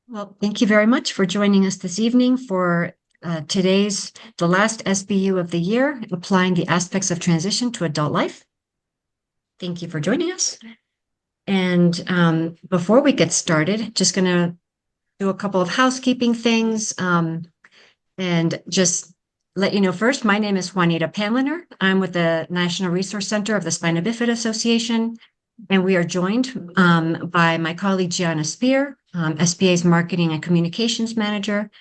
Well, thank you very much for joining us this evening for the last SBU of the year, applying the aspects of transition to adult life. Thank you for joining us. And before we get started, just going to do a couple of housekeeping things and just let you know first, my name is Juanita Panliner. I'm with the National Resource Center of the Spina Bifida Association, and we are joined by my colleague Gianna Spear, SBA's Marketing and Communications Manager,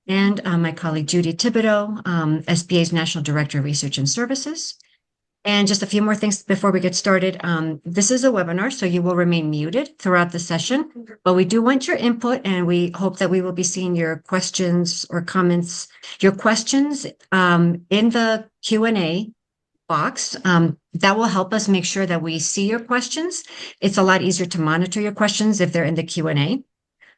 and my colleague Judy Thibodeau, SBA's National Director of Research and Services. And just a few more things before we get started. This is a webinar, so you will remain muted throughout the session, but we do want your input, and we hope that we will be seeing your questions or comments, your questions in the Q&A box. That will help us make sure that we see your questions. It's a lot easier to monitor your questions if they're in the Q&A.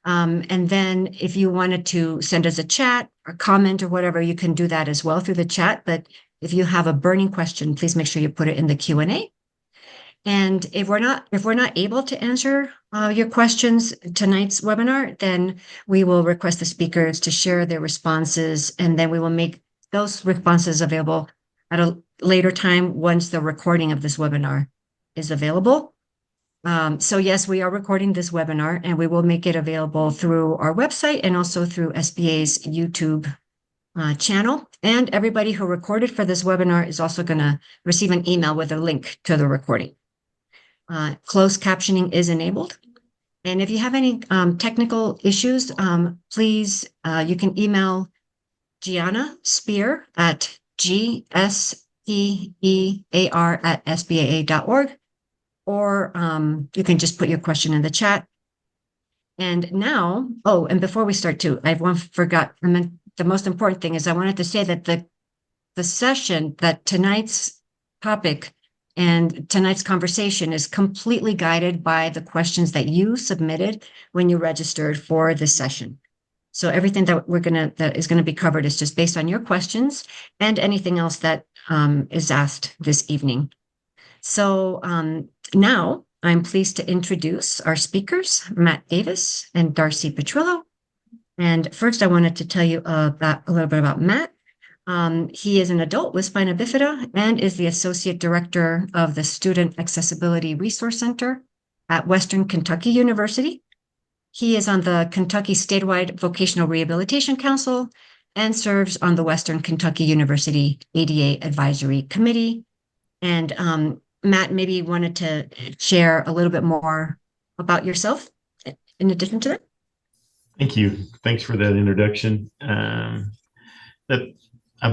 And then if you wanted to send us a chat or comment or whatever, you can do that as well through the chat. But if you have a burning question, please make sure you put it in the Q&A. And if we're not able to answer your questions tonight's webinar, then we will request the speakers to share their responses, and then we will make those responses available at a later time once the recording of this webinar is available. So yes, we are recording this webinar, and we will make it available through our website and also through SBA's YouTube channel. And everybody who recorded for this webinar is also going to receive an email with a link to the recording. Closed captioning is enabled. And if you have any technical issues, please, you can email Gianna Spear at gspear@sbaa.org, or you can just put your question in the chat. And now, and before we start too, the most important thing is I wanted to say that the session, that tonight's topic and tonight's conversation is completely guided by the questions that you submitted when you registered for this session. So everything that is going to be covered is just based on your questions and anything else that is asked this evening. So now I'm pleased to introduce our speakers, Matt Davis and Darcie Petrillo. And first, I wanted to tell you a little bit about Matt. He is an adult with Spina Bifida and is the Associate Director of the Student Accessibility Resource Center at Western Kentucky University. He is on the Kentucky Statewide Vocational Rehabilitation Council and serves on the Western Kentucky University ADA Advisory Committee. And Matt, maybe you wanted to share a little bit more about yourself in addition to that? Thank you. Thanks for that introduction. I've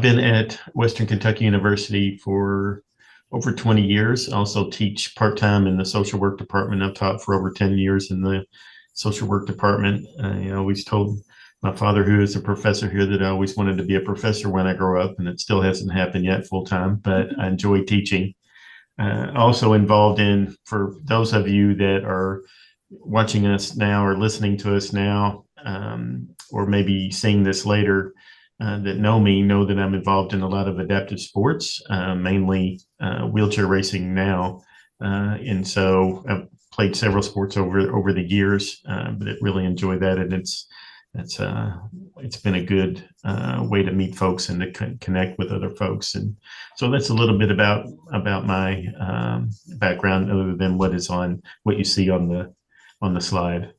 been at Western Kentucky University for over 20 years. I also teach part-time in the social work department. I've taught for over 10 years in the social work department. I always told my father, who is a professor here, that I always wanted to be a professor when I grow up, and it still hasn't happened yet full-time, but I enjoy teaching. Also involved in, for those of you that are watching us now or listening to us now, or maybe seeing this later, that know me know that I'm involved in a lot of adaptive sports, mainly wheelchair racing now. And so I've played several sports over the years, but I really enjoy that. And it's been a good way to meet folks and to connect with other folks. And so that's a little bit about my background, other than what you see on the slide.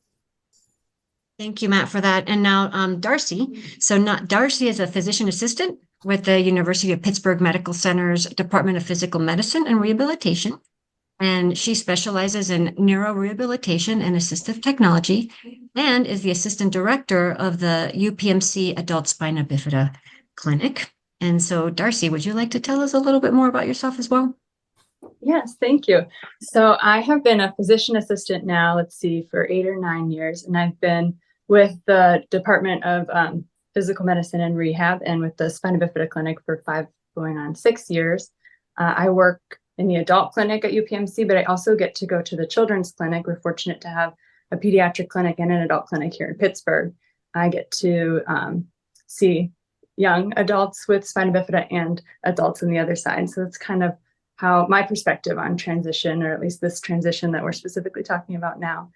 Thank you, Matt, for that. And now Darcie. So Darcie is a physician assistant with the University of Pittsburgh Medical Center's Department of Physical Medicine and Rehabilitation. And she specializes in neurorehabilitation and assistive technology, and is the assistant director of the UPMC Adult Spina Bifida Clinic. And so, Darcie, would you like to tell us a little bit more about yourself as well? Yes, thank you. So I have been a physician assistant now, for 8 or 9 years, and I've been with the Department of Physical Medicine and Rehab and with the Spina Bifida Clinic for 5 going on 6 years. I work in the adult clinic at UPMC, but I also get to go to the children's clinic. We're fortunate to have a pediatric clinic and an adult clinic here in Pittsburgh. I get to see young adults with spina bifida and adults on the other side. So it's kind of how my perspective on transition, or at least this transition that we're specifically talking about now.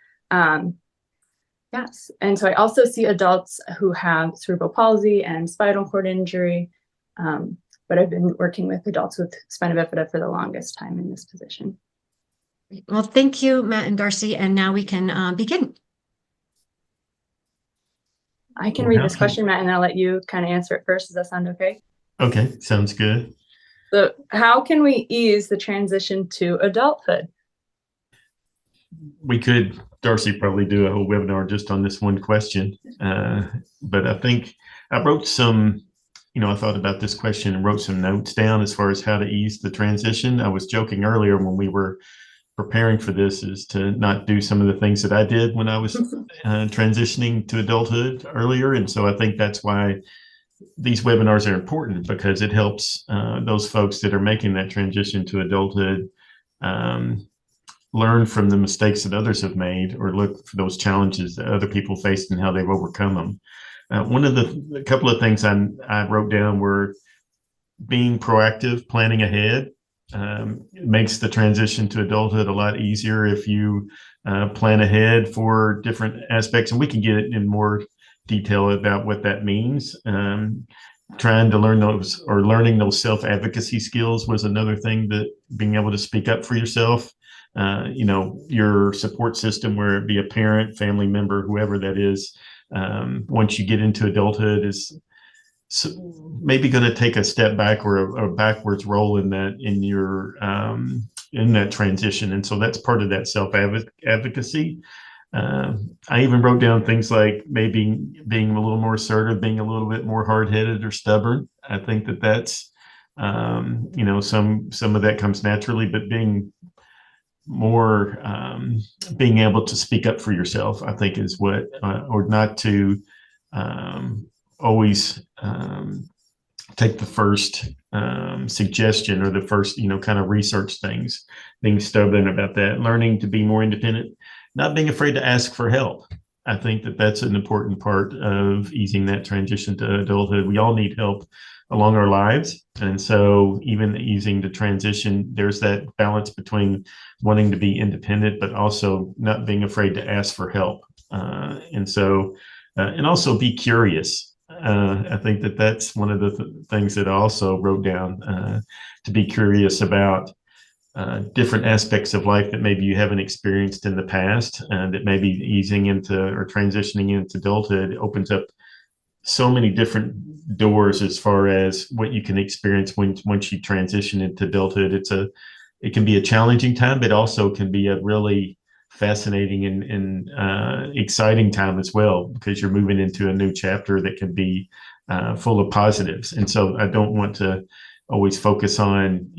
Yes. And so I also see adults who have cerebral palsy and spinal cord injury. But I've been working with adults with spina bifida for the longest time in this position. Well, thank you, Matt and Darcie. And now we can begin. I can Well, read how this can- question, Matt, and I'll let you kind of answer it first. Does that sound okay? Okay, sounds good. So how can we ease the transition to adulthood? We could, Darcie, probably do a whole webinar just on this one question. But I think I wrote some, I thought about this question and wrote some notes down as far as how to ease the transition. I was joking earlier when we were preparing for this is to not do some of the things that I did when I was transitioning to adulthood earlier. And so I think that's why these webinars are important, because it helps those folks that are making that transition to adulthood learn from the mistakes that others have made, or look for those challenges that other people faced and how they've overcome them. A couple of things I wrote down were being proactive, planning ahead. It makes the transition to adulthood a lot easier if you plan ahead for different aspects, and we can get in more detail about what that means. Trying to learn those, or learning those self-advocacy skills was another thing, that being able to speak up for yourself. Your support system, where it be a parent, family member, whoever that is, once you get into adulthood, is maybe going to take a step back, or a backwards roll in that transition. And so that's part of that self-advocacy. I even wrote down things like maybe being a little more assertive, being a little bit more hard-headed or stubborn. I think that's some of that comes naturally, but being more being able to speak up for yourself, I think, is what, or not to always take the first suggestion, or the first, kind of research things, being stubborn about that, learning to be more independent, not being afraid to ask for help. I think that's an important part of easing that transition to adulthood. We all need help along our lives. And so even easing the transition, there's that balance between wanting to be independent, but also not being afraid to ask for help. And also be curious. I think that's one of the things that I also wrote down, to be curious about different aspects of life that maybe you haven't experienced in the past, and that maybe easing into or transitioning into adulthood opens up so many different doors as far as what you can experience once you transition into adulthood. It can be a challenging time, but also can be a really fascinating and exciting time as well, because you're moving into a new chapter that can be full of positives. And so I don't want to always focus on,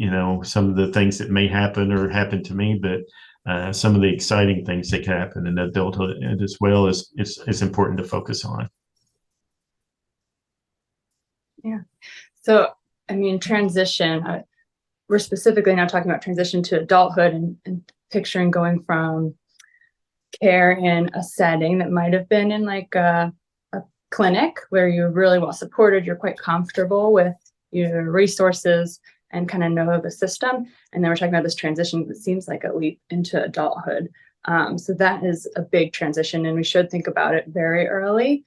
some of the things that may happen or happen to me, but some of the exciting things that can happen in adulthood as well is important to focus on. Yeah. So, transition, we're specifically now talking about transition to adulthood, and picturing going from care in a setting that might have been in like a clinic where you're really well supported, you're quite comfortable with your resources and kind of know the system. And then we're talking about this transition that seems like a leap into adulthood. So that is a big transition, and we should think about it very early.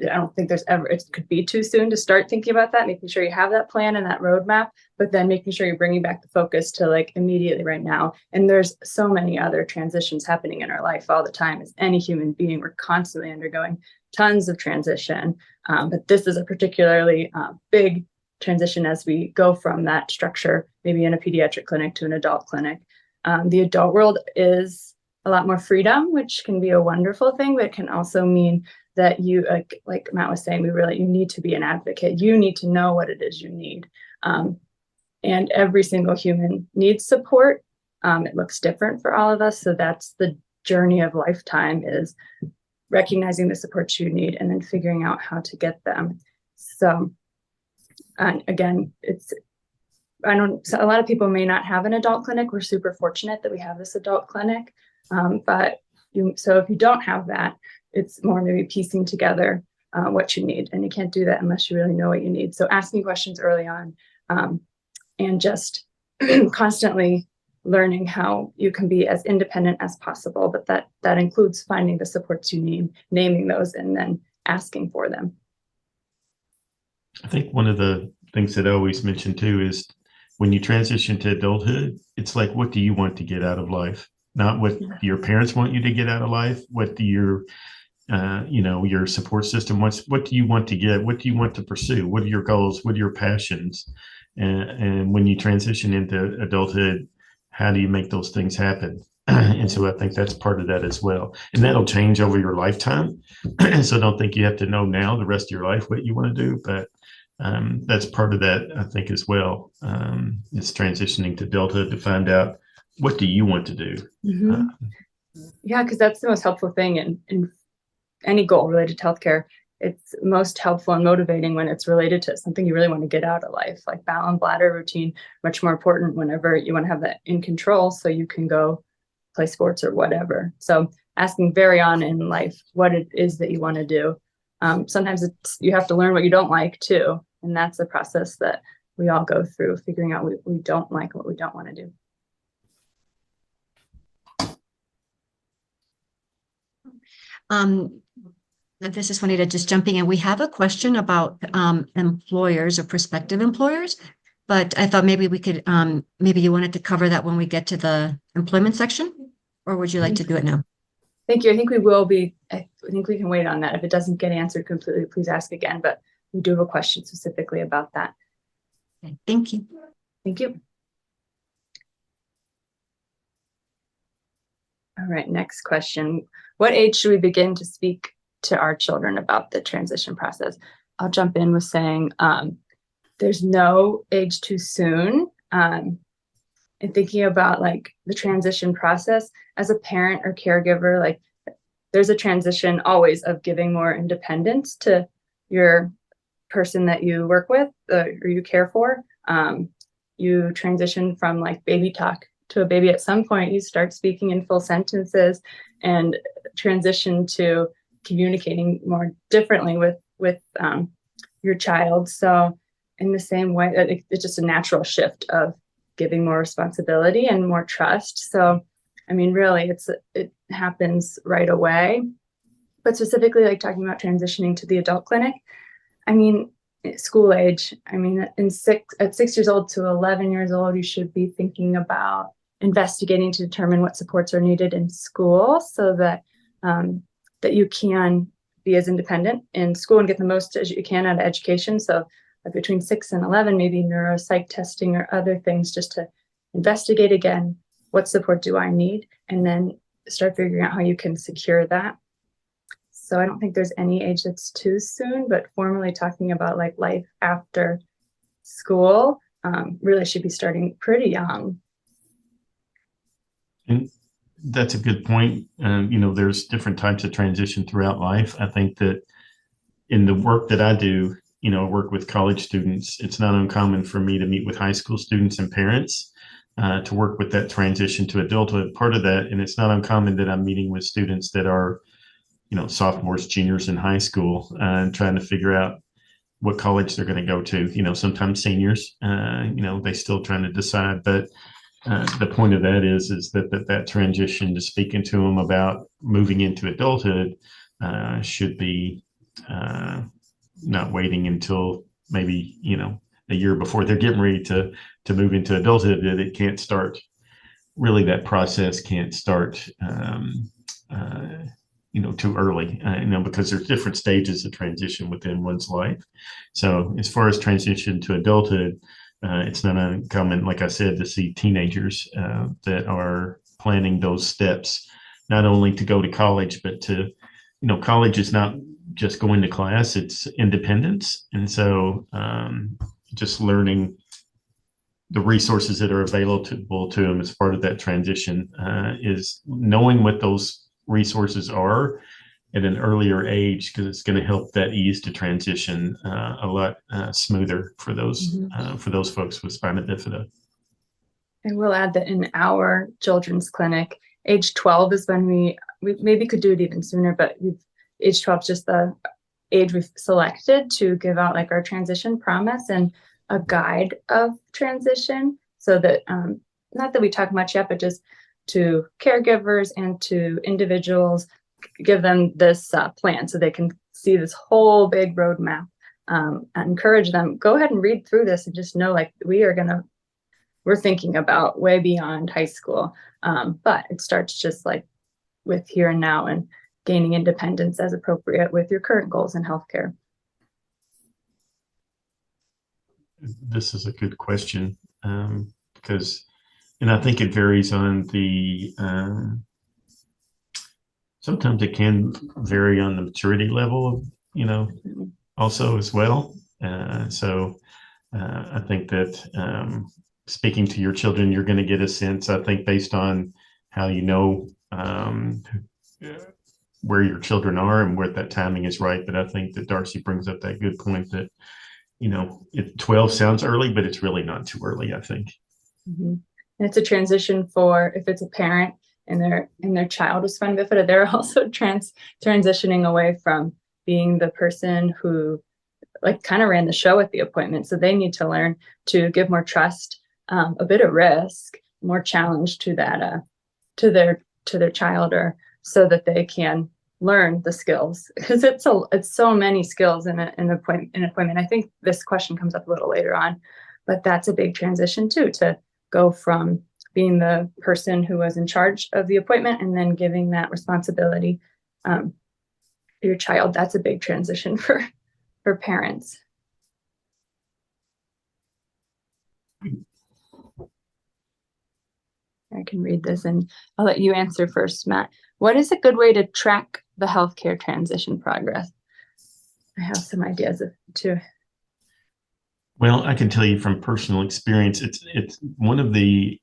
I don't think it could be too soon to start thinking about that, making sure you have that plan and that roadmap, but then making sure you're bringing back the focus to like immediately right now. And there's so many other transitions happening in our life all the time. As any human being, we're constantly undergoing tons of transition. But this is a particularly big transition as we go from that structure, maybe in a pediatric clinic to an adult clinic. The adult world is a lot more freedom, which can be a wonderful thing, but it can also mean that you, like Matt was saying, you need to be an advocate. You need to know what it is you need. And every single human needs support. It looks different for all of us. So that's the journey of lifetime, is recognizing the support you need and then figuring out how to get them. So again, a lot of people may not have an adult clinic. We're super fortunate that we have this adult clinic. So if you don't have that, it's more maybe piecing together what you need. And you can't do that unless you really know what you need. So asking questions early on, and just constantly learning how you can be as independent as possible, but that includes finding the supports you need, naming those, and then asking for them. I think one of the things that I always mention too is when you transition to adulthood, it's like, what do you want to get out of life? Not what your parents want you to get out of life. What do your support system wants? What do you want to get? What do you want to pursue? What are your goals? What are your passions? And when you transition into adulthood, how do you make those things happen? And so I think that's part of that as well. And that'll change over your lifetime. So don't think you have to know now the rest of your life what you want to do, but that's part of that, I think, as well. It's transitioning to adulthood to find out, what do you want to do? Yeah, because that's the most helpful thing in any goal related to healthcare. It's most helpful and motivating when it's related to something you really want to get out of life, like bowel and bladder routine, much more important whenever you want to have that in control so you can go play sports or whatever. So asking very on in life what it is that you want to do. Sometimes you have to learn what you don't like too. And that's a process that we all go through, figuring out what we don't like, what we don't want to do. This is Juanita just jumping in. We have a question about employers or prospective employers, but I thought maybe we could, maybe you wanted to cover that when we get to the employment section, or would you like to do it now? Thank you. I think we will be, I think we can wait on that. If it doesn't get answered completely, please ask again, but we do have a question specifically about that. Okay, thank you. Thank you. All right, next question. What age should we begin to speak to our children about the transition process? I'll jump in with saying there's no age too soon. And thinking about like the transition process as a parent or caregiver, like there's a transition always of giving more independence to your person that you work with or you care for. You transition from like baby talk to a baby. At some point you start speaking in full sentences and transition to communicating more differently with your child. So in the same way, it's just a natural shift of giving more responsibility and more trust. So, I mean, really, it happens right away. But specifically, like talking about transitioning to the adult clinic, I mean, school age. I mean, at 6 years old to 11 years old, you should be thinking about investigating to determine what supports are needed in school, so that that you can be as independent in school and get the most as you can out of education. So between 6 and 11, maybe neuropsych testing or other things, just to investigate again, what support do I need? And then start figuring out how you can secure that. So I don't think there's any age that's too soon, but formally talking about like life after school really should be starting pretty young. And that's a good point. There's different types of transition throughout life. I think that in the work that I do, work with college students, it's not uncommon for me to meet with high school students and parents to work with that transition to adulthood. Part of that, and it's not uncommon that I'm meeting with students that are, sophomores, juniors in high school, and trying to figure out what college they're going to go to. Sometimes seniors, they still trying to decide. But the point of that is that transition to speaking to them about moving into adulthood should be not waiting until maybe, a year before they're getting ready to move into adulthood, that it can't start. Really, that process can't start, too early, because there's different stages of transition within one's life. So as far as transition to adulthood, it's not uncommon, like I said, to see teenagers that are planning those steps, not only to go to college, but to, college is not just going to class, it's independence. And so just learning the resources that are available to them as part of that transition is knowing what those resources are at an earlier age, because it's going to help that ease to transition a lot smoother for those folks with spina bifida. I will add that in our children's clinic, age 12 is when we maybe could do it even sooner, but age 12 is just the age we've selected to give out like our transition promise and a guide of transition, so that not that we talk much yet, but just to caregivers and to individuals, give them this plan so they can see this whole big roadmap. And encourage them, go ahead and read through this and just know, like, we're thinking about way beyond high school. But it starts just like with here and now and gaining independence as appropriate with your current goals in healthcare. This is a good question, because, and I think it varies on the, sometimes it can vary on the maturity level, also as well. So I think that speaking to your children, you're going to get a sense, I think, based on how where your children are and where that timing is right. But I think that Darcie brings up that good point that, 12 sounds early, but it's really not too early, I think. And it's a transition for, if it's a parent and their child with spina bifida, they're also transitioning away from being the person who kind of ran the show at the appointment. So they need to learn to give more trust, a bit of risk, more challenge to that, to their child, or so that they can learn the skills, because it's so many skills in an appointment. I think this question comes up a little later on, but that's a big transition too, to go from being the person who was in charge of the appointment and then giving that responsibility to your child. That's a big transition for parents. I can read this and I'll let you answer first, Matt. What is a good way to track the healthcare transition progress? I have some ideas too. Well, I can tell you from personal experience, it's one of the,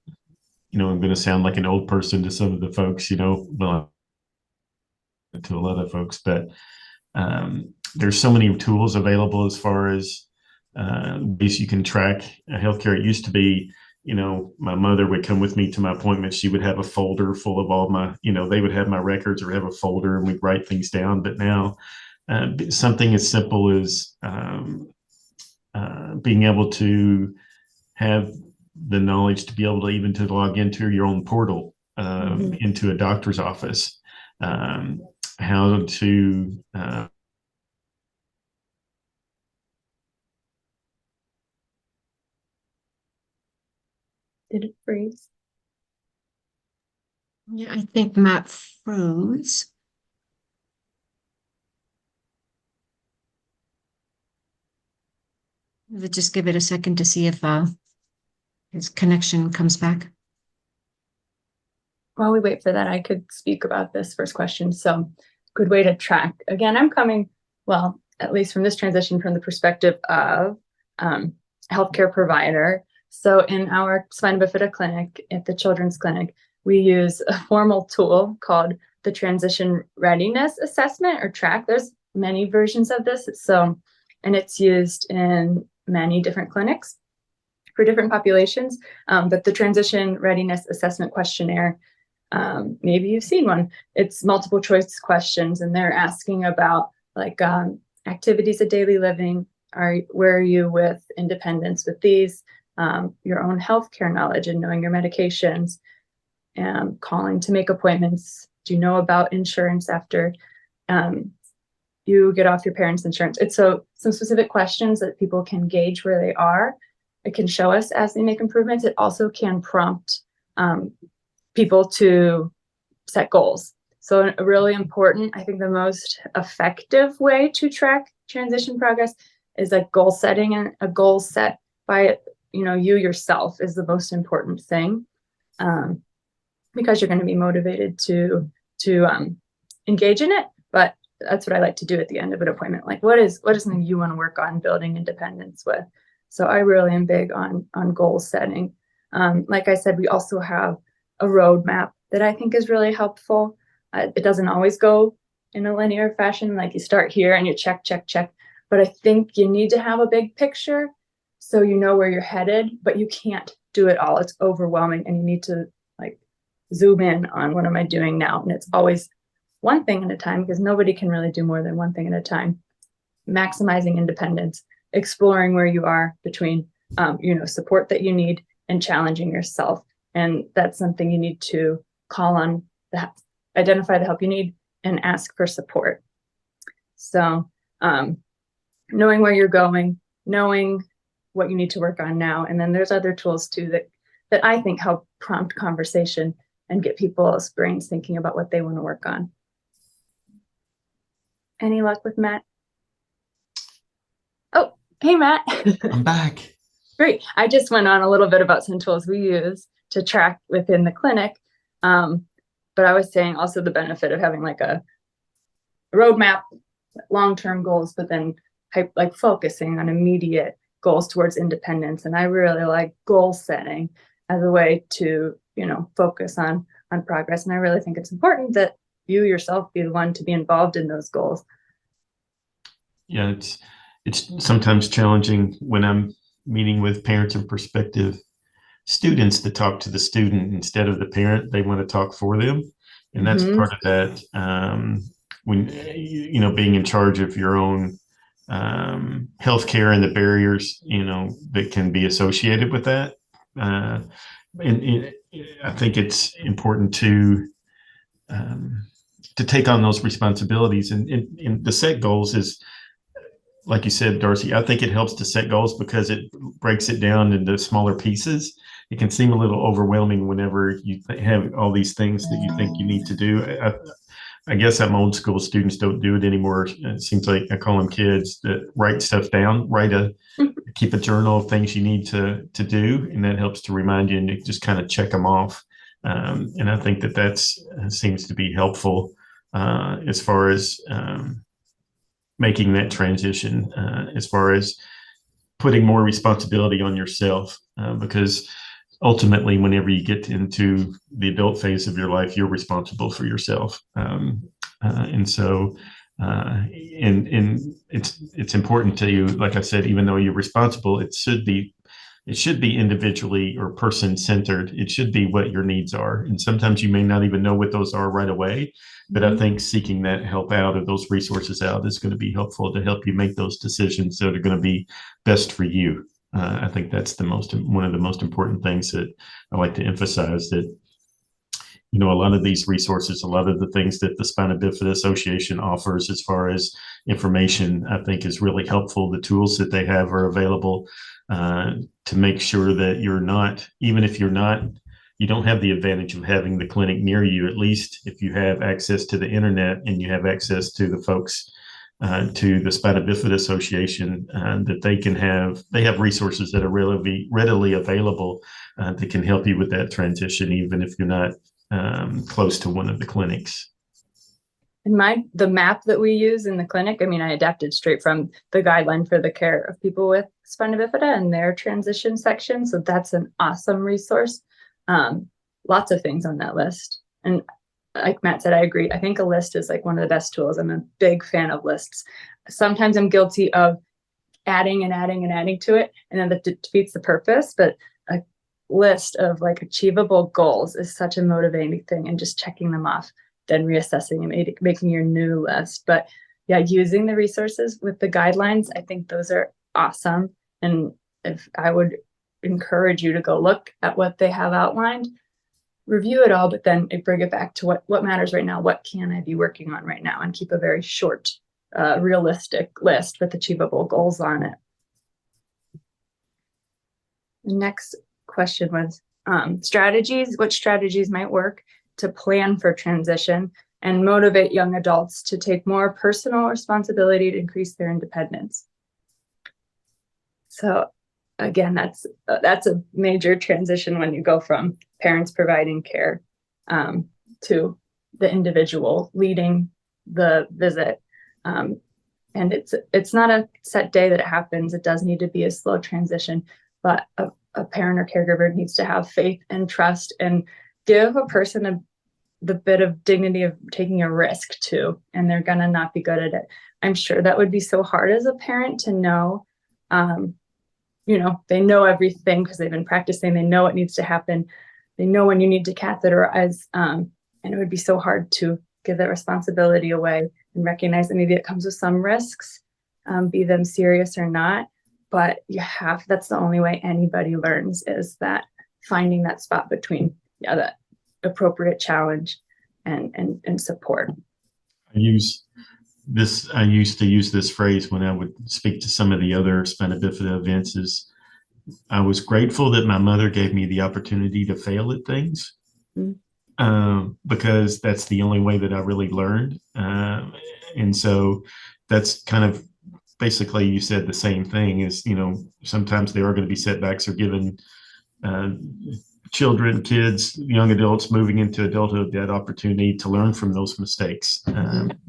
I'm going to sound like an old person to some of the folks, well, to a lot of folks, but there's so many tools available as far as ways you can track healthcare. It used to be, my mother would come with me to my appointments. She would have a folder full of all my, they would have my records or have a folder and we'd write things down. But now something as simple as being able to have the knowledge to be able to even to log into your own portal, into a doctor's office, how to Did it freeze? Yeah, I think Matt froze. We'll just give it a second to see if his connection comes back. While we wait for that, I could speak about this first question. So, good way to track. Again, I'm coming, well, at least from this transition, from the perspective of healthcare provider. So in our spina bifida clinic, at the children's clinic, we use a formal tool called the Transition Readiness Assessment, or TRACK. There's many versions of this. And it's used in many different clinics for different populations. But the Transition Readiness Assessment Questionnaire, maybe you've seen one. It's multiple choice questions, and they're asking about activities of daily living. Where are you with independence with these? Your own healthcare knowledge and knowing your medications, and calling to make appointments. Do you know about insurance after you get off your parents' insurance? It's some specific questions that people can gauge where they are. It can show us as they make improvements. It also can prompt people to set goals. So a really important, I think the most effective way to track transition progress is goal setting, and a goal set by you yourself is the most important thing, because you're going to be motivated to engage in it. But that's what I like to do at the end of an appointment. What is something you want to work on building independence with? So I really am big on goal setting. Like I said, we also have a roadmap that I think is really helpful. It doesn't always go in a linear fashion. You start here and you check. But I think you need to have a big picture so you know where you're headed, but you can't do it all. It's overwhelming, and you need to zoom in on what am I doing now? And it's always one thing at a time, because nobody can really do more than one thing at a time. Maximizing independence, exploring where you are between, support that you need and challenging yourself. And that's something you need to call on, identify the help you need and ask for support. So knowing where you're going, knowing what you need to work on now. And then there's other tools too that I think help prompt conversation and get people's brains thinking about what they want to work on. Any luck with Matt? Oh, hey, Matt. I'm back. Great. I just went on a little bit about some tools we use to track within the clinic. But I was saying also the benefit of having like a roadmap, long-term goals, but then like focusing on immediate goals towards independence. And I really like goal setting as a way to, focus on progress. And I really think it's important that you yourself be the one to be involved in those goals. Yeah, it's sometimes challenging when I'm meeting with parents and prospective students to talk to the student instead of the parent. They want to talk for them. And that's part of that. When, being in charge of your own healthcare and the barriers, that can be associated with that. And I think it's important to take on those responsibilities and the set goals is, like you said, Darcie, I think it helps to set goals because it breaks it down into smaller pieces. It can seem a little overwhelming whenever you have all these things that you think you need to do. I guess I'm old school. Students don't do it anymore. It seems like I call them kids that write stuff down, keep a journal of things you need to do. And that helps to remind you and you just kind of check them off. And I think that seems to be helpful as far as making that transition, as far as putting more responsibility on yourself, because ultimately, whenever you get into the adult phase of your life, you're responsible for yourself. And so it's important to you, like I said, even though you're responsible, it should be individually or person centered. It should be what your needs are. And sometimes you may not even know what those are right away, but I think seeking that help out or those resources out is going to be helpful to help you make those decisions that are going to be best for you. I think that's one of the most important things that I like to emphasize, that, a lot of these resources, a lot of the things that the Spina Bifida Association offers as far as information, I think is really helpful. The tools that they have are available to make sure that even if you don't have the advantage of having the clinic near you, at least if you have access to the internet and you have access to the folks to the Spina Bifida Association, that they have resources that are readily available that can help you with that transition, even if you're not close to one of the clinics. And the map that we use in the clinic, I adapted straight from the guideline for the care of people with spina bifida and their transition section. So that's an awesome resource. Lots of things on that list. And like Matt said, I agree. I think a list is like one of the best tools. I'm a big fan of lists. Sometimes I'm guilty of adding and adding and adding to it, and then that defeats the purpose. But a list of like achievable goals is such a motivating thing, and just checking them off, then reassessing and making your new list. But yeah, using the resources with the guidelines, I think those are awesome. And if I would encourage you to go look at what they have outlined, review it all, but then bring it back to what matters right now. What can I be working on right now? And keep a very short, realistic list with achievable goals on it. The next question was strategies. What strategies might work to plan for transition and motivate young adults to take more personal responsibility to increase their independence? So again, that's a major transition when you go from parents providing care to the individual leading the visit. And it's not a set day that it happens. It does need to be a slow transition, but a parent or caregiver needs to have faith and trust and give a person the bit of dignity of taking a risk too, and they're gonna not be good at it. I'm sure that would be so hard as a parent to know. They know everything because they've been practicing. They know what needs to happen. They know when you need to catheterize. And it would be so hard to give that responsibility away and recognize that maybe it comes with some risks, be them serious or not. But that's the only way anybody learns, is that finding that spot between, that appropriate challenge and support. I used to use this phrase when I would speak to some of the other Spina Bifida events is I was grateful that my mother gave me the opportunity to fail at things, because that's the only way that I really learned. And so that's kind of basically, you said the same thing is, sometimes there are going to be setbacks or given children, kids, young adults moving into adulthood that opportunity to learn from those mistakes.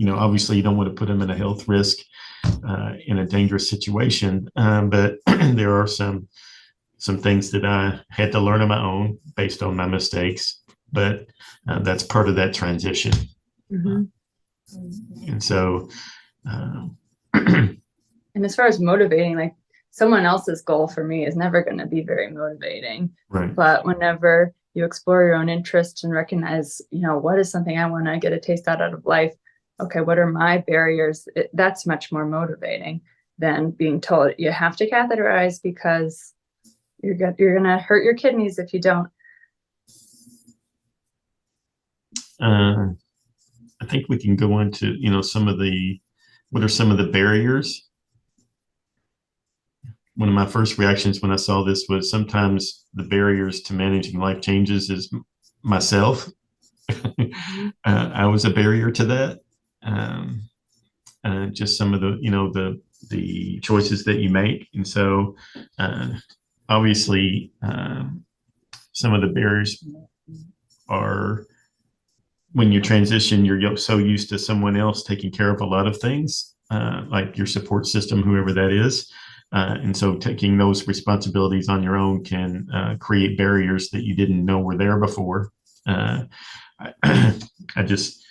Obviously you don't want to put them in a health risk in a dangerous situation, but there are some things that I had to learn on my own based on my mistakes, but that's part of that transition. And so and as far as motivating, like someone else's goal for me is never going to be very motivating. Right. But whenever you explore your own interests and recognize, what is something I want to get a taste out of life? Okay, what are my barriers? That's much more motivating than being told you have to catheterize because you're going to hurt your kidneys if you don't. I think we can go into, what are some of the barriers? One of my first reactions when I saw this was sometimes the barriers to managing life changes is myself. I was a barrier to that. Just some of the choices that you make. And so obviously some of the barriers are when you transition, you're so used to someone else taking care of a lot of things, like your support system, whoever that is. And so taking those responsibilities on your own can create barriers that you didn't know were there before. I just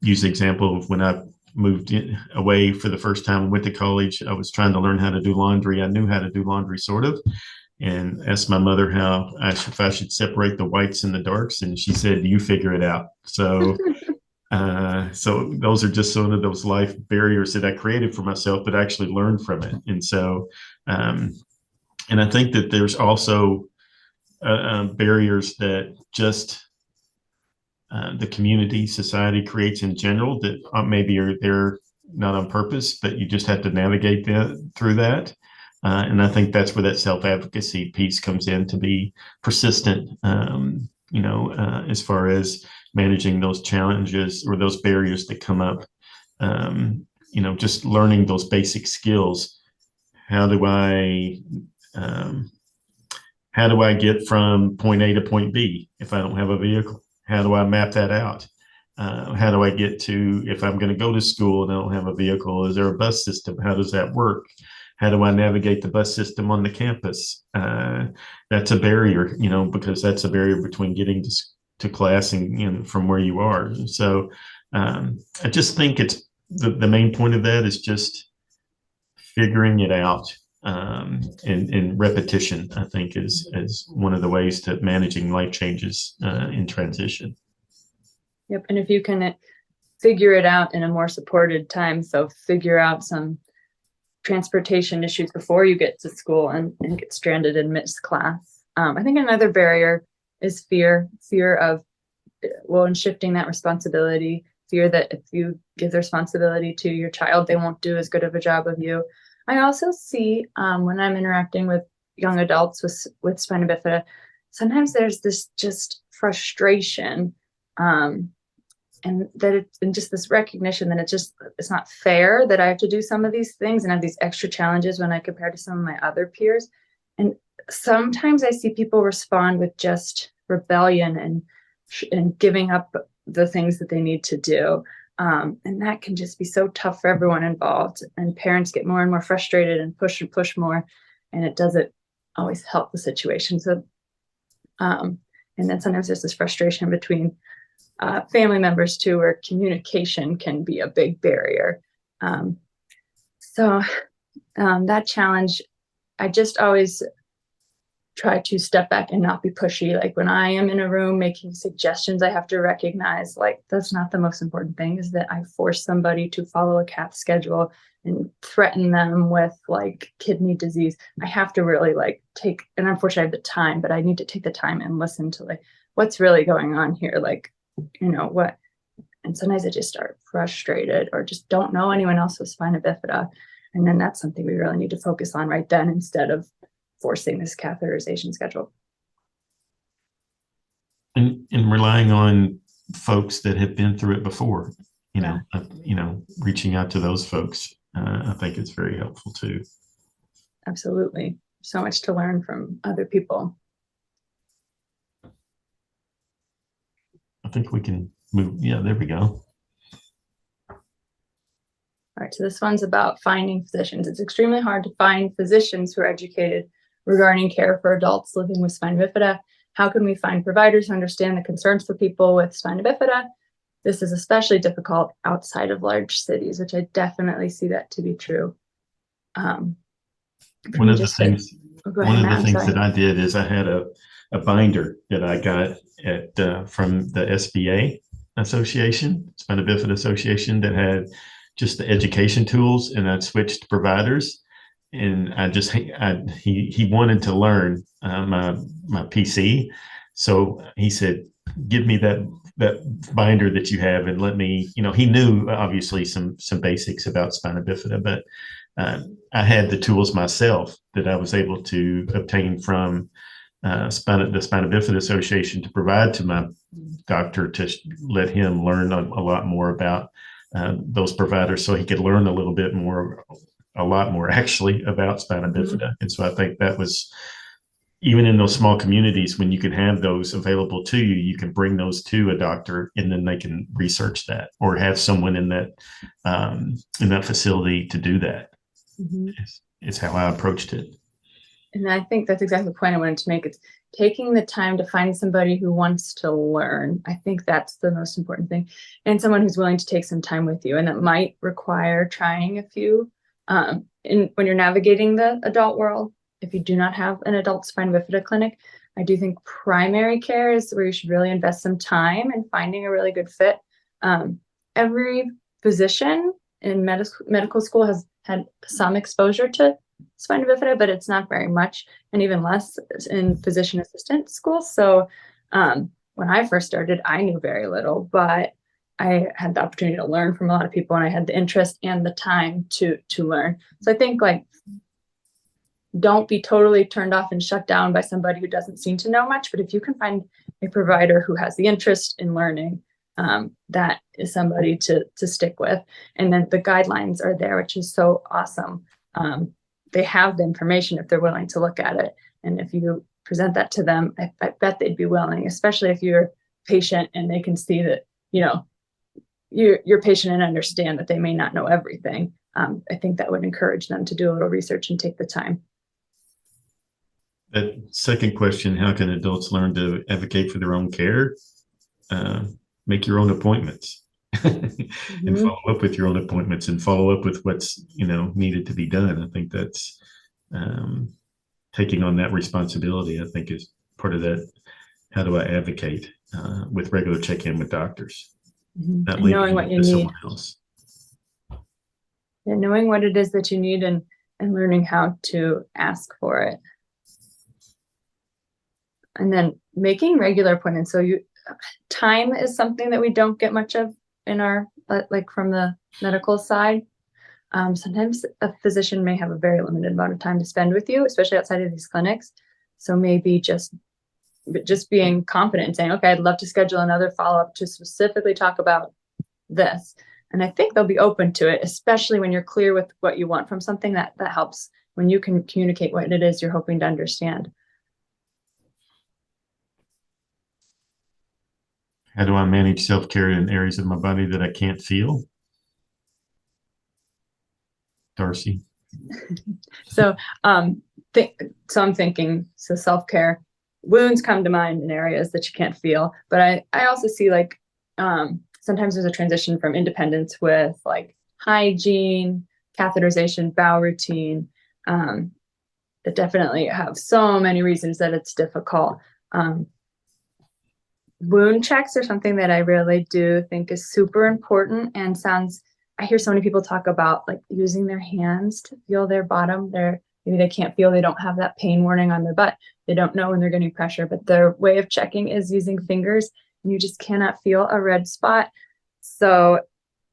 use the example of when I moved away for the first time and went to college. I was trying to learn how to do laundry. I knew how to do laundry sort of, and asked my mother if I should separate the whites and the darks, and she said, "You figure it out." So so those are just some of those life barriers that I created for myself, but actually learned from it. And so and I think that there's also barriers that just the community, society creates in general that maybe they're not on purpose, but you just have to navigate through that. And I think that's where that self-advocacy piece comes in, to be persistent, as far as managing those challenges or those barriers that come up. Just learning those basic skills. How do I get from point A to point B if I don't have a vehicle? How do I map that out? How do I get to, if I'm going to go to school and I don't have a vehicle, is there a bus system? How does that work? How do I navigate the bus system on the campus? That's a barrier, because that's a barrier between getting to class and from where you are. So I just think it's the main point of that is just figuring it out. And repetition, I think, is one of the ways to managing life changes in transition. Yep. And if you can figure it out in a more supported time, so figure out some transportation issues before you get to school and get stranded and miss class. I think another barrier is fear of, and shifting that responsibility, fear that if you give the responsibility to your child, they won't do as good of a job of you. I also see when I'm interacting with young adults with spina bifida, sometimes there's this just frustration and just this recognition that it's not fair that I have to do some of these things and have these extra challenges when I compare to some of my other peers. And sometimes I see people respond with just rebellion and giving up the things that they need to do. And that can just be so tough for everyone involved, and parents get more and more frustrated and push more, and it doesn't always help the situation. So, and then sometimes there's this frustration between family members too, where communication can be a big barrier. So that challenge, I just always try to step back and not be pushy. Like when I am in a room making suggestions, I have to recognize like that's not the most important thing, is that I force somebody to follow a cath schedule and threaten them with like kidney disease. I have to really like take, and unfortunately I have the time, but I need to take the time and listen to like what's really going on here. Like, what, and sometimes I just start frustrated or just don't know anyone else with spina bifida. And then that's something we really need to focus on right then, instead of forcing this catheterization schedule. And relying on folks that have been through it before, Yeah. Reaching out to those folks, I think it's very helpful too. Absolutely. So much to learn from other people. I think we can move. Yeah, there we go. All right, so this one's about finding physicians. It's extremely hard to find physicians who are educated regarding care for adults living with spina bifida. How can we find providers who understand the concerns for people with spina bifida? This is especially difficult outside of large cities, which I definitely see that to be true. One of the things that I did is I had a binder that I got from the SBA Association, Spina Bifida Association, that had just the education tools, and I'd switched providers, and he wanted to learn my PC, so he said, "Give me that binder that you have, and let me." He knew obviously some basics about spina bifida, but I had the tools myself that I was able to obtain from the Spina Bifida Association to provide to my doctor to let him learn a lot more about those providers, so he could learn a lot more actually about spina bifida. And so I think that was, even in those small communities, when you can have those available to you, you can bring those to a doctor, and then they can research that, or have someone in that facility to do that. Is how I approached it. And I think that's exactly the point I wanted to make. It's taking the time to find somebody who wants to learn. I think that's the most important thing. And someone who's willing to take some time with you. And it might require trying a few. When you're navigating the adult world, if you do not have an adult spina bifida clinic, I do think primary care is where you should really invest some time in finding a really good fit. Every physician in medical school has had some exposure to spina bifida, but it's not very much, and even less in physician assistant school. So when I first started, I knew very little, but I had the opportunity to learn from a lot of people, and I had the interest and the time to learn. So I think like, don't be totally turned off and shut down by somebody who doesn't seem to know much, but if you can find a provider who has the interest in learning, that is somebody to stick with. And then the guidelines are there, which is so awesome. They have the information if they're willing to look at it. And if you present that to them, I bet they'd be willing, especially if you're patient and they can see that, you're patient and understand that they may not know everything. I think that would encourage them to do a little research and take the time. That second question, how can adults learn to advocate for their own care? Make your own appointments and follow up with your own appointments, and follow up with what's needed to be done. I think that's taking on that responsibility. I think is part of that. How do I advocate with regular check-in with doctors? Not knowing what you need. Someone else. Yeah, knowing what it is that you need and learning how to ask for it. And then making regular appointments. So time is something that we don't get much of in our, like from the medical side. Sometimes a physician may have a very limited amount of time to spend with you, especially outside of these clinics. So maybe just being confident and saying, okay, I'd love to schedule another follow-up to specifically talk about this. And I think they'll be open to it, especially when you're clear with what you want from something. That helps when you can communicate what it is you're hoping to understand. How do I manage self-care in areas of my body that I can't feel? Darcie. So I'm thinking, self-care, wounds come to mind in areas that you can't feel, but I also see like sometimes there's a transition from independence with like hygiene, catheterization, bowel routine. that definitely have so many reasons that it's difficult. Wound checks are something that I really do think is super important, and I hear so many people talk about like using their hands to feel their bottom. Maybe they can't feel, they don't have that pain warning on their butt. They don't know when they're getting pressure, but their way of checking is using fingers, and you just cannot feel a red spot. So,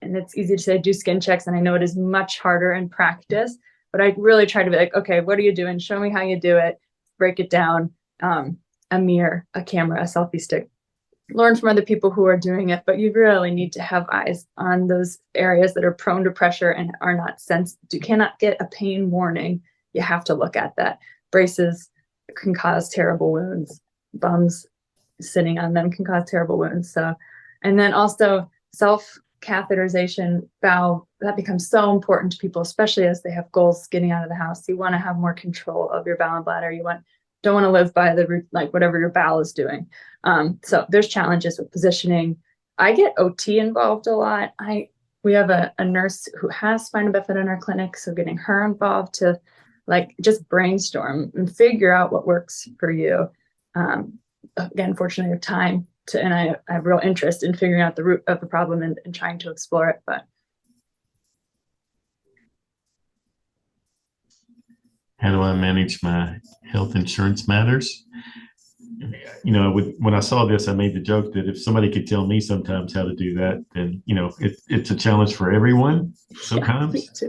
and it's easy to say do skin checks, and I know it is much harder in practice, but I really try to be like, okay, what are you doing? Show me how you do it. Break it down. A mirror, a camera, a selfie stick. Learn from other people who are doing it, but you really need to have eyes on those areas that are prone to pressure and are not you cannot get a pain warning. You have to look at that. Braces can cause terrible wounds. Bums sitting on them can cause terrible wounds. So, and then also self-catheterization valve, that becomes so important to people, especially as they have goals getting out of the house. You want to have more control of your bowel and bladder. Don't want to live by whatever your bowel is doing. So there's challenges with positioning. I get OT involved a lot. We have a nurse who has spina bifida in our clinic, so getting her involved to just brainstorm and figure out what works for you. Again, fortunately, I have time and I have real interest in figuring out the root of the problem and trying to explore it. But how do I manage my health insurance matters? When I saw this, I made the joke that if somebody could tell me sometimes how to do that, then, it's a challenge for everyone sometimes.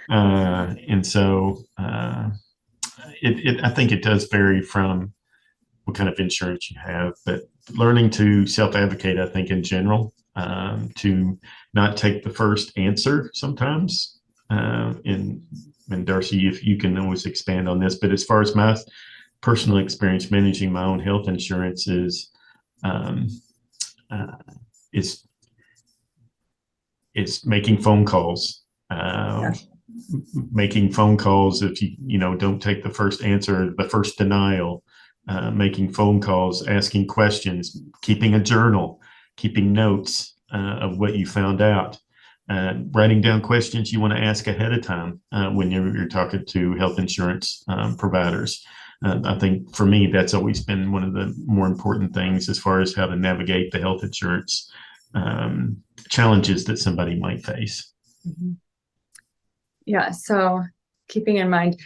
Yeah, and so I think it does vary from what kind of insurance you have, but learning to self-advocate, I think in general, to not take the first answer sometimes. And Darcie, if you can always expand on this, but as far as my personal experience managing my own health insurance is making phone calls. Making phone calls if you don't take the first answer, the first denial. Making phone calls, asking questions, keeping a journal, keeping notes of what you found out. Writing down questions you want to ask ahead of time when you're talking to health insurance providers. I think for me, that's always been one of the more important things as far as how to navigate the health insurance challenges that somebody might face. Mm-hmm. Yeah, so keeping in mind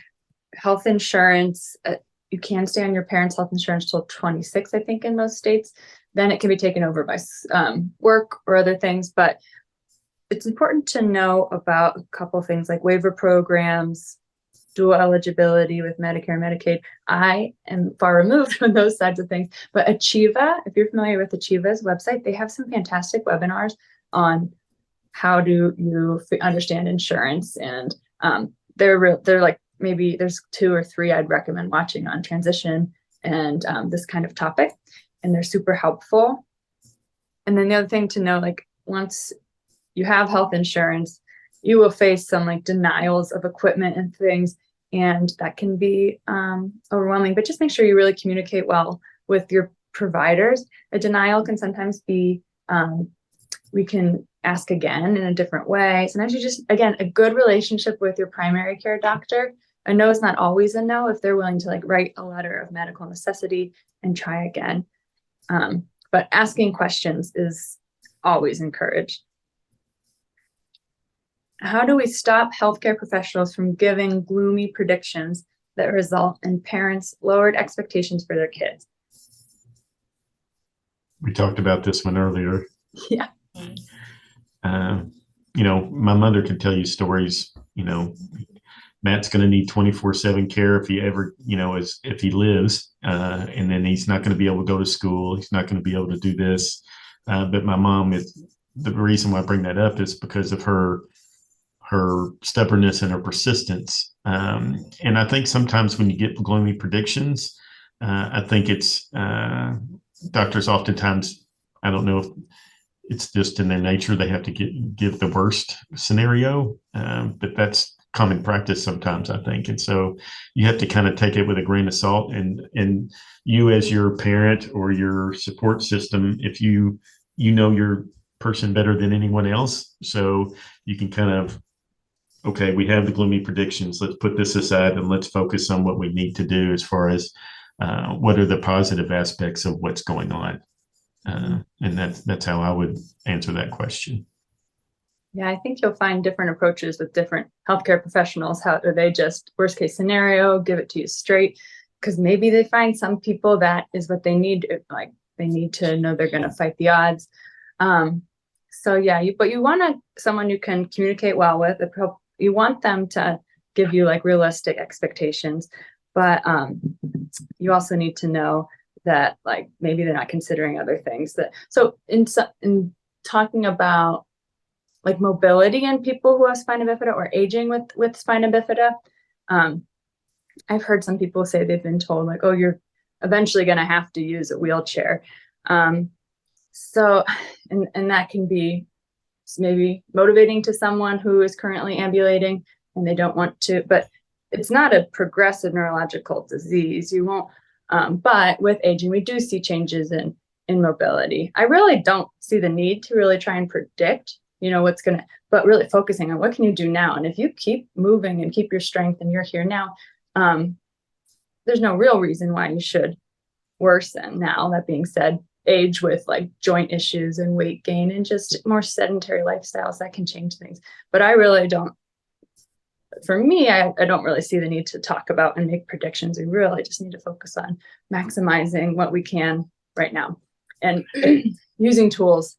health insurance, you can stay on your parents' health insurance till 26, I think, in most states. Then it can be taken over by work or other things, but it's important to know about a couple things like waiver programs, dual eligibility with Medicare and Medicaid. I am far removed from those sides of things, but Achieva, if you're familiar with Achieva's website, they have some fantastic webinars on how do you understand insurance, and they're like, maybe there's 2 or 3 I'd recommend watching on transition and this kind of topic, and they're super helpful. And then the other thing to know, once you have health insurance, you will face some denials of equipment and things, and that can be overwhelming, but just make sure you really communicate well with your providers. A denial can sometimes be, we can ask again in a different way. Sometimes you just, again, a good relationship with your primary care doctor. A no is not always a no if they're willing to write a letter of medical necessity and try again. But asking questions is always encouraged. How do we stop healthcare professionals from giving gloomy predictions that result in parents' lowered expectations for their kids? We talked about this one earlier. Yeah. My mother can tell you stories, Matt's going to need 24/7 care if he ever, if he lives, and then he's not going to be able to go to school. He's not going to be able to do this. But my mom the reason why I bring that up is because of her stubbornness and her persistence. And I think sometimes when you get gloomy predictions, I think it's doctors oftentimes, I don't know if it's just in their nature, they have to give the worst scenario, but that's common practice sometimes, I think. And so you have to kind of take it with a grain of salt, and you as your parent or your support system, if you know your person better than anyone else, so you can kind of okay, we have the gloomy predictions. Let's put this aside and let's focus on what we need to do as far as what are the positive aspects of what's going on. And that's how I would answer that question. Yeah, I think you'll find different approaches with different healthcare professionals. How do they just worst case scenario, give it to you straight? Because maybe they find some people that is what they need. Like they need to know they're going to fight the odds. So yeah, but you want someone you can communicate well with. You want them to give you like realistic expectations, but you also need to know that like maybe they're not considering other things. So in talking about like mobility in people who have spina bifida or aging with spina bifida, I've heard some people say they've been told like, oh, you're eventually going to have to use a wheelchair. So, and that can be maybe motivating to someone who is currently ambulating and they don't want to, but it's not a progressive neurological disease. You won't, but with aging, we do see changes in mobility. I really don't see the need to really try and predict, but really focusing on what can you do now? And if you keep moving and keep your strength and you're here now, there's no real reason why you should worsen now. That being said, age with like joint issues and weight gain and just more sedentary lifestyles, that can change things. But I really don't, for me, I don't really see the need to talk about and make predictions. We really just need to focus on maximizing what we can right now and using tools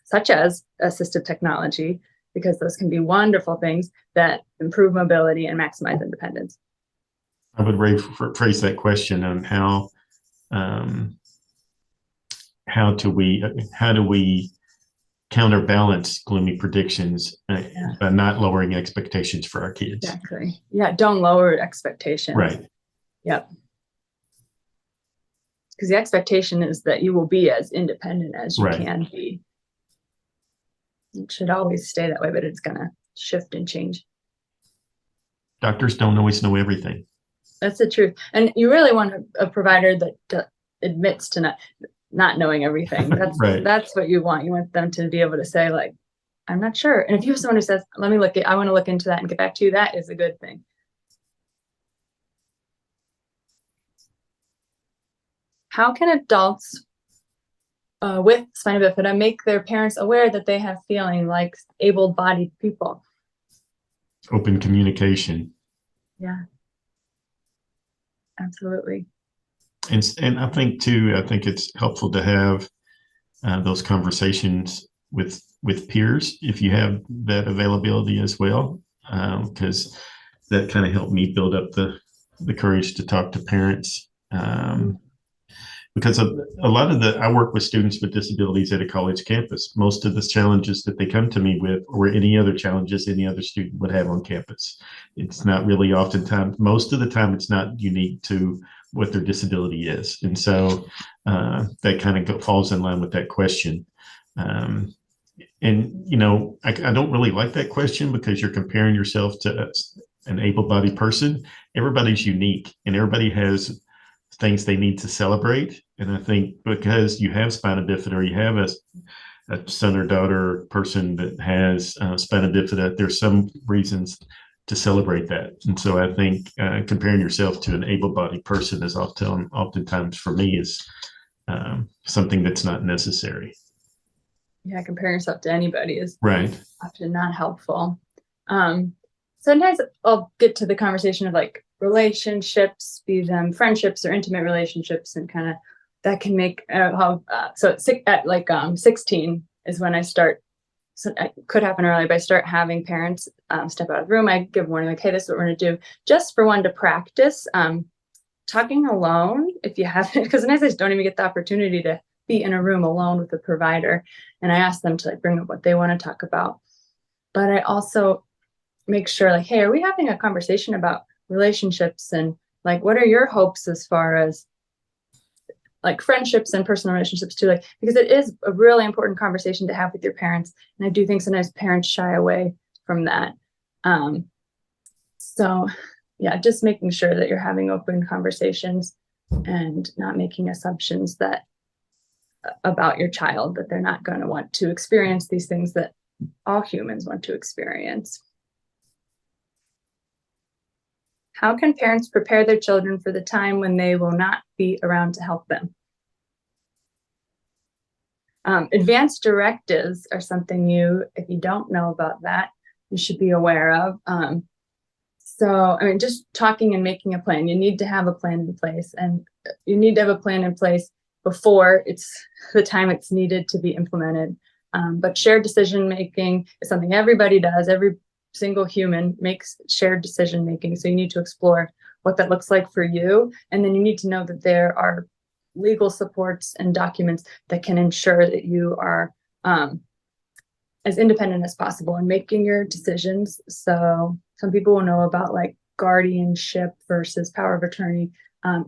such as assistive technology, because those can be wonderful things that improve mobility and maximize independence. I would rephrase that question on how do we counterbalance gloomy predictions by not lowering expectations for our kids. Exactly. Yeah. Don't lower expectations. Right. Yep. Because the expectation is that you will be as independent as you can be. It should always stay that way, but it's going to shift and change. Doctors don't always know everything. That's the truth. And you really want a provider that admits to not knowing everything. That's That's what you want. You want them to be able to say, like, I'm not sure. And if you have someone who says, I want to look into that and get back to you, that is a good thing. How can adults with spina bifida make their parents aware that they have feeling like able-bodied people? Open communication. Yeah. Absolutely. And I think it's helpful to have those conversations with peers if you have that availability as well, because that kind of helped me build up the courage to talk to parents. Because a lot of I work with students with disabilities at a college campus. Most of the challenges that they come to me with, or any other challenges any other student would have on campus, it's not really most of the time, it's not unique to what their disability is. And so that kind of falls in line with that question. And, I don't really like that question because you're comparing yourself to an able-bodied person. Everybody's unique and everybody has things they need to celebrate. And I think because you have spina bifida or you have a son or daughter or person that has spina bifida, there's some reasons to celebrate that. And so I think comparing yourself to an able-bodied person is oftentimes for me is something that's not necessary. Yeah, comparing yourself to anybody is often not helpful. Sometimes I'll get to the conversation of like relationships, be them friendships or intimate relationships, and kind of that can make so at 16 is when I start. So it could happen early, but I start having parents step out of the room. I give warning, like, hey, this is what we're going to do, just for one to practice talking alone if you haven't, because sometimes I just don't even get the opportunity to be in a room alone with a provider. And I ask them to like bring up what they want to talk about. But I also make sure like, hey, are we having a conversation about relationships and like, what are your hopes as far as like friendships and personal relationships too, like, because it is a really important conversation to have with your parents. And I do think sometimes parents shy away from that. So yeah, just making sure that you're having open conversations and not making assumptions that about your child, that they're not going to want to experience these things that all humans want to experience. How can parents prepare their children for the time when they will not be around to help them? Advanced directives are something if you don't know about that, you should be aware of. So, I mean, just talking and making a plan, you need to have a plan in place, and you need to have a plan in place before it's the time it's needed to be implemented. But shared decision making is something everybody does. Every single human makes shared decision making. So you need to explore what that looks like for you. And then you need to know that there are legal supports and documents that can ensure that you are as independent as possible in making your decisions. So some people will know about like guardianship versus power of attorney.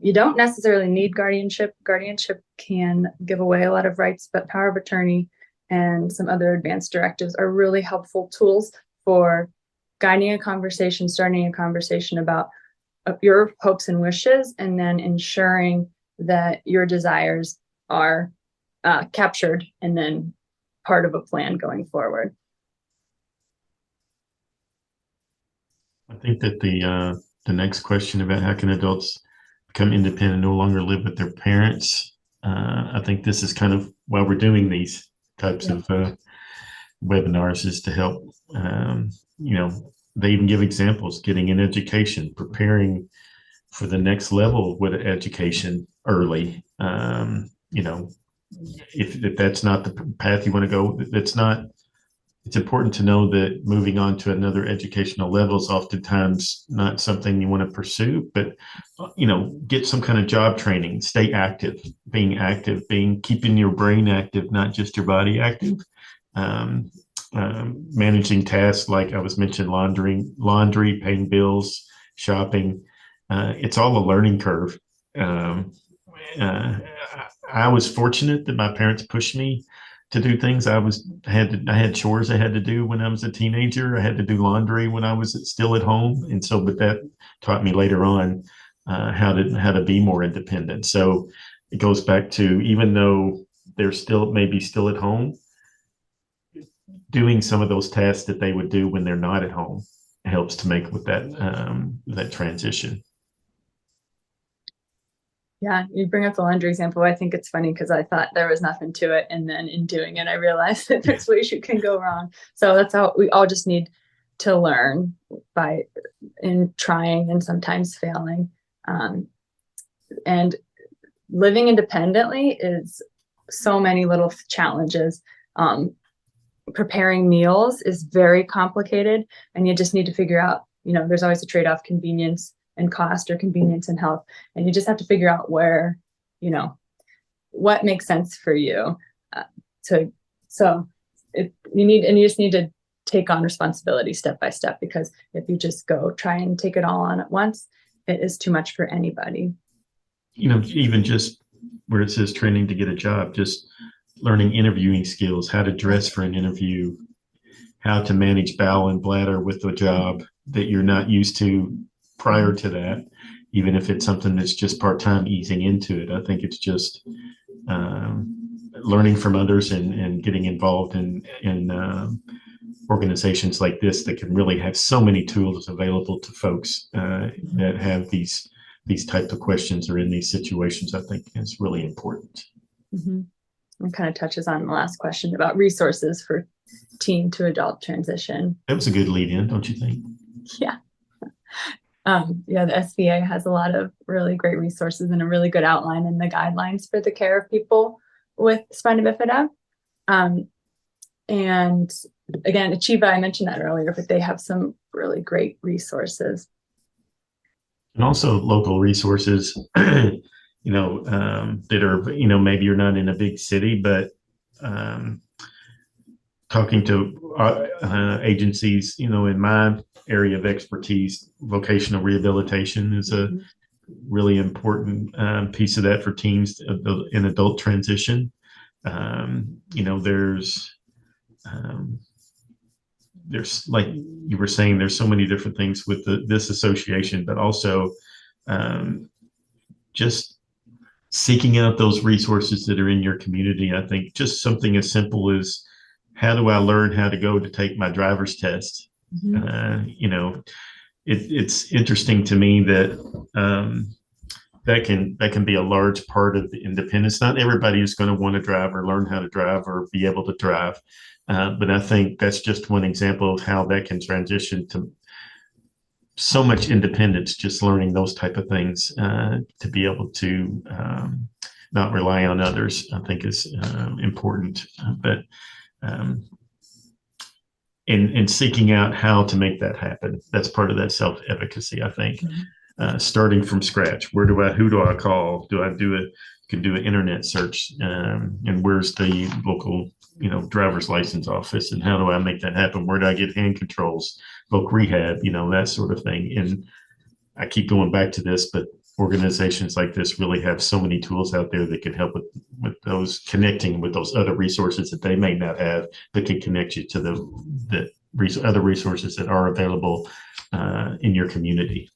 You don't necessarily need guardianship. Guardianship can give away a lot of rights, but power of attorney and some other advanced directives are really helpful tools for guiding a conversation, starting a conversation about your hopes and wishes, and then ensuring that your desires are captured and then part of a plan going forward. I think that the next question about how can adults become independent, no longer live with their parents, I think this is kind of why we're doing these types of webinars, is to help. They even give examples: getting an education, preparing for the next level with education early. If that's not the path you want to go, it's important to know that moving on to another educational level is oftentimes not something you want to pursue, but get some kind of job training, stay active, keeping your brain active, not just your body active. Managing tasks like I was mentioned, laundry, paying bills, shopping. It's all a learning curve. I was fortunate that my parents pushed me to do things. I had chores I had to do when I was a teenager. I had to do laundry when I was still at home, but that taught me later on how to be more independent. So it goes back to, even though they're maybe still at home, doing some of those tasks that they would do when they're not at home helps to make with that transition. Yeah, you bring up the laundry example. I think it's funny because I thought there was nothing to it, and then in doing it, I realized that there's ways you can go wrong. So that's how we all just need to learn in trying and sometimes failing. And living independently is so many little challenges. Preparing meals is very complicated, and you just need to figure out, there's always a trade-off: convenience and cost, or convenience and health. And you just have to figure out where, what makes sense for you. You just need to take on responsibility step by step, because if you just go try and take it all on at once, it is too much for anybody. Even just where it says training to get a job, just learning interviewing skills, how to dress for an interview, how to manage bowel and bladder with a job that you're not used to prior to that, even if it's something that's just part-time, easing into it. I think it's just learning from others and getting involved in organizations like this that can really have so many tools available to folks that have these types of questions or in these situations. I think is really important. Mm-hmm. It kind of touches on the last question about resources for teen to adult transition. That was a good lead in, don't you think? Yeah. The SBA has a lot of really great resources and a really good outline in the guidelines for the care of people with spina bifida. And again, Achieva, I mentioned that earlier, but they have some really great resources. And also local resources, that are, maybe you're not in a big city, but talking to agencies, in my area of expertise, vocational rehabilitation is a really important piece of that for teens in adult transition. There's, like you were saying, there's so many different things with this association, but also just seeking out those resources that are in your community. I think just something as simple as, how do I learn how to go to take my driver's test? Mm-hmm. it's interesting to me that that can be a large part of the independence. Not everybody is going to want to drive or learn how to drive or be able to drive, but I think that's just one example of how that can transition to so much independence. Just learning those type of things to be able to not rely on others, I think is important. But in seeking out how to make that happen, that's part of that self-efficacy, I think. Starting from scratch, who do I call? Can do an internet search, and where's the local, driver's license office, and how do I make that happen? Where do I get hand controls, voc rehab, that sort of thing. And I keep going back to this, but organizations like this really have so many tools out there that can help with those, connecting with those other resources that they may not have, but can connect you to the other resources that are available in your community.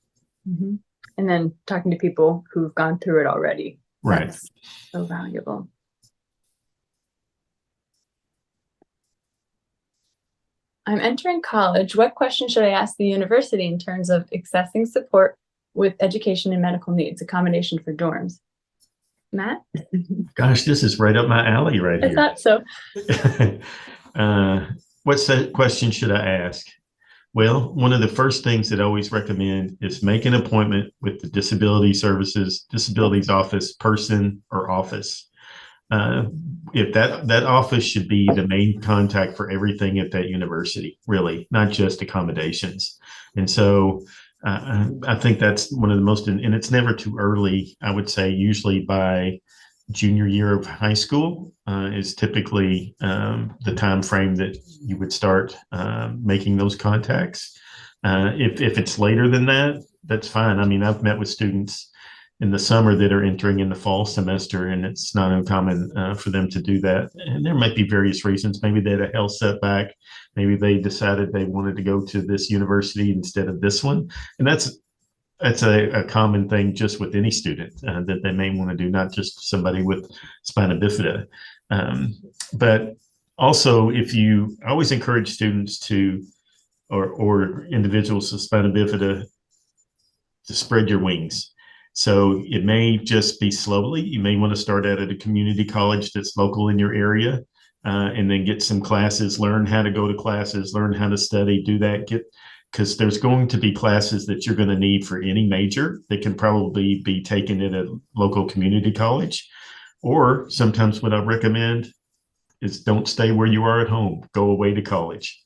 Mm-hmm. And then talking to people who've gone through it already. Right. That's so valuable. I'm entering college. What questions should I ask the university in terms of accessing support with education and medical needs, accommodation for dorms? Matt? Gosh, this is right up my alley right here. I thought so. What question should I ask? Well, one of the first things that I always recommend is make an appointment with the disabilities office person or office. If that office should be the main contact for everything at that university, really, not just accommodations. And so I think that's one of the most, and it's never too early. I would say usually by junior year of high school is typically the time frame that you would start making those contacts. If it's later than that, that's fine. I mean, I've met with students in the summer that are entering in the fall semester, and it's not uncommon for them to do that. And there might be various reasons. Maybe they had a health setback. Maybe they decided they wanted to go to this university instead of this one. And that's a common thing just with any student that they may want to do, not just somebody with spina bifida. But also, I always encourage students or individuals with spina bifida to spread your wings. So it may just be slowly. You may want to start out at a community college that's local in your area, and then get some classes, learn how to go to classes, learn how to study, do that, because there's going to be classes that you're going to need for any major that can probably be taken at a local community college. Or sometimes what I recommend is don't stay where you are at home, go away to college.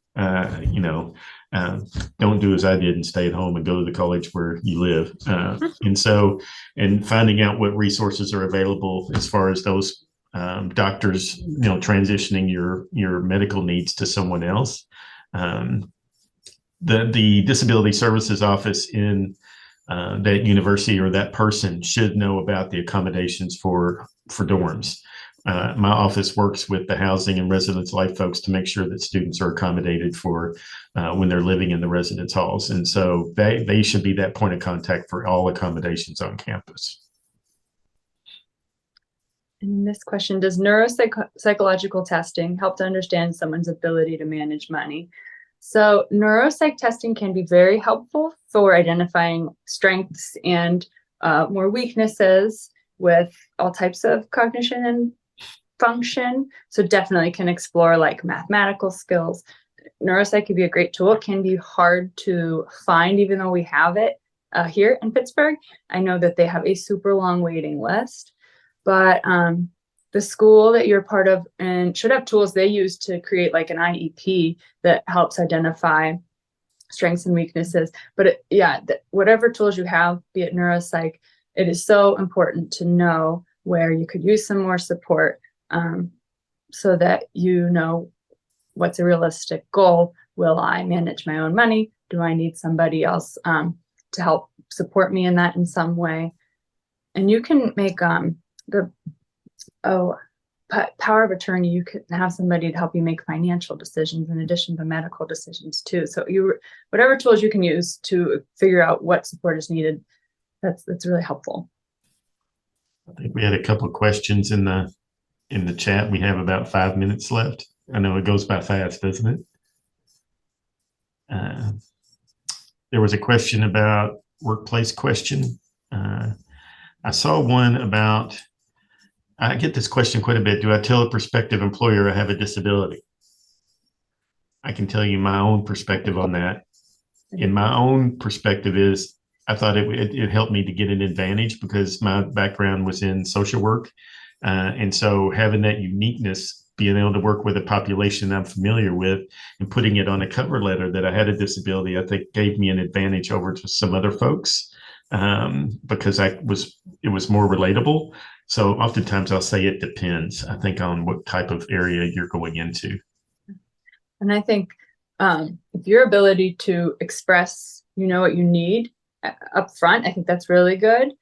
Don't do as I did and stay at home and go to the college where you live. And finding out what resources are available as far as those doctors, transitioning your medical needs to someone else. The disability services office in that university or that person should know about the accommodations for dorms. My office works with the housing and residence life folks to make sure that students are accommodated for when they're living in the residence halls. And so they should be that point of contact for all accommodations on campus. And this question, does neuropsychological testing help to understand someone's ability to manage money? So neuropsych testing can be very helpful for identifying strengths and more weaknesses with all types of cognition and function. So definitely can explore like mathematical skills. Neuropsych could be a great tool. It can be hard to find, even though we have it here in Pittsburgh. I know that they have a super long waiting list, but the school that you're part of and should have tools they use to create like an IEP that helps identify strengths and weaknesses. But whatever tools you have, be it neuropsych, it is so important to know where you could use some more support so that you know what's a realistic goal. Will I manage my own money? Do I need somebody else to help support me in that in some way? And you can make power of attorney. You could have somebody to help you make financial decisions in addition to medical decisions too. So whatever tools you can use to figure out what support is needed, that's really helpful. I think we had a couple of questions in the chat. We have about 5 minutes left. I know it goes by fast, doesn't it? there was a question about workplace question. I saw one about, I get this question quite a bit. Do I tell a prospective employer I have a disability? I can tell you my own perspective on that. In my own perspective is, I thought it helped me to get an advantage because my background was in social work. And so having that uniqueness, being able to work with a population I'm familiar with and putting it on a cover letter that I had a disability, I think gave me an advantage over to some other folks because it was more relatable. So oftentimes I'll say it depends, I think, on what type of area you're going into. And I think if your ability to express, what you need up front, I think that's really good.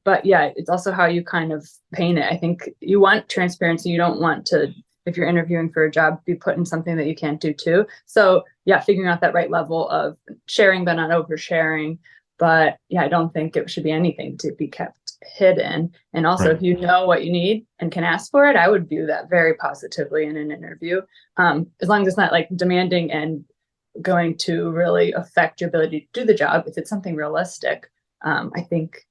But yeah, it's also how you kind of paint it. I think you want transparency. You don't want to, if you're interviewing for a job, be put in something that you can't do too. So yeah, figuring out that right level of sharing, but not oversharing. But yeah, I don't think it should be anything to be kept hidden. And also, Right. if you know what you need and can ask for it, I would view that very positively in an interview. As long as it's not like demanding and going to really affect your ability to do the job. If it's something realistic, I think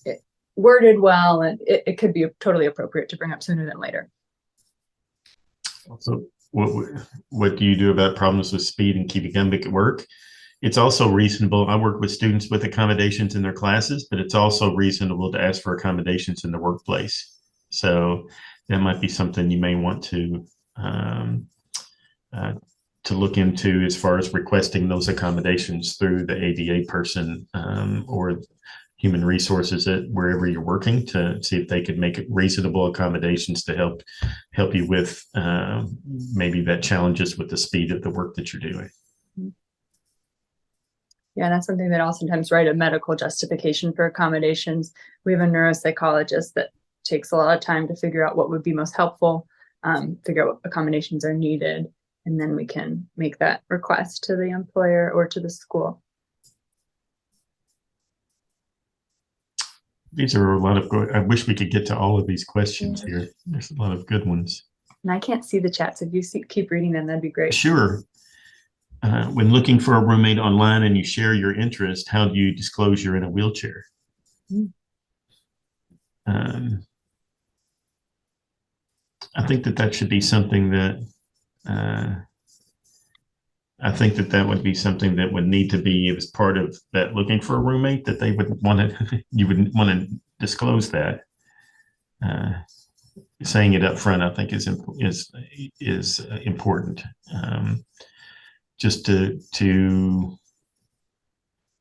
it worded well, and it could be totally appropriate to bring up sooner than later. So what do you do about problems with speed and keeping them at work? It's also reasonable. I work with students with accommodations in their classes, but it's also reasonable to ask for accommodations in the workplace. So that might be something you may want to look into as far as requesting those accommodations through the ADA person or human resources at wherever you're working, to see if they could make reasonable accommodations to help you with maybe that challenges with the speed of the work that you're doing. Yeah, that's something that I'll sometimes write a medical justification for accommodations. We have a neuropsychologist that takes a lot of time to figure out what would be most helpful, figure out what accommodations are needed, and then we can make that request to the employer or to the school. These are a lot of good. I wish we could get to all of these questions here. There's a lot of good ones. And I can't see the chat, so if you keep reading them, that'd be great. Sure. When looking for a roommate online and you share your interest, how do you disclose you're in a wheelchair? I think that should be something that I think that would be something that would need to be as part of that looking for a roommate, that they would want to, you would want to disclose that. Saying it up front, I think is important. Just to